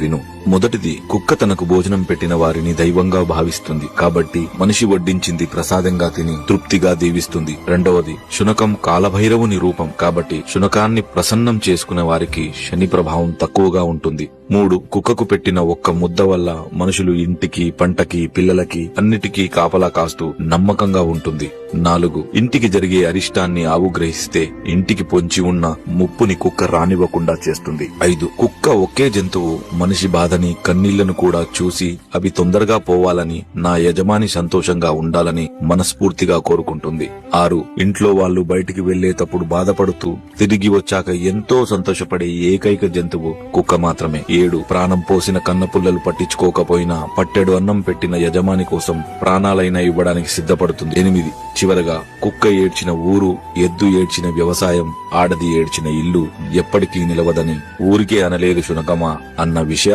విను. మొదటిది, కుక్క తనకు భోజనం పెట్టిన వారిని దైవంగా భావిస్తుంది కాబట్టి మనిషి వడ్డించింది ప్రసాదంగా తిని తృప్తిగా దీవిస్తుంది. రెండవది, శునకం కాలభైరవుని రూపం కాబట్టి శునకాన్ని ప్రసన్నం చేసుకునే వారికి శని ప్రభావం తక్కువగా ఉంటుంది. 3, కుక్కకు పెట్టిన ఒక్క ముద్ద వల్ల మనుషులు ఇంటికి, పంటకి, పిల్లలకి అన్నిటికీ కాపలా కాస్తూ నమ్మకంగా ఉంటుంది. 4, ఇంటికి జరిగే అరిష్టాన్ని ఆవు గ్రహిస్తే ఇంటికి పొంచి ఉన్న ముప్పుని కుక్క రానివ్వకుండా చేస్తుంది. 5, కుక్క ఒకే జంతువు మనిషి బాధని, కన్నీళ్లను కూడా చూసి అవి తొందరగా పోవాలని, నా యజమాని సంతోషంగా ఉండాలని మనస్ఫూర్తిగా కోరుకుంటుంది. 6, ఇంట్లో వాళ్ళు బయటికి వెళ్లేటప్పుడు బాధపడుతూ తిరిగి వచ్చాక ఎంతో సంతోషపడే ఏకైక జంతువు కుక్క మాత్రమే. 7, ప్రాణం పోసిన కన్నపుల్లలు పట్టించుకోకపోయినా పట్టెడు అన్నం పెట్టిన యజమాని కోసం ప్రాణాలైనా ఇవ్వడానికి సిద్ధపడుతుంది. 8, చివరగా కుక్క ఏడ్చిన ఊరు, ఎద్దు ఏడ్చిన వ్యవసాయం, ఆడది ఏడ్చిన ఇల్లు ఎప్పటికీ నిలవదని ఊరికే అనలేదు శునకమా అన్న విషయం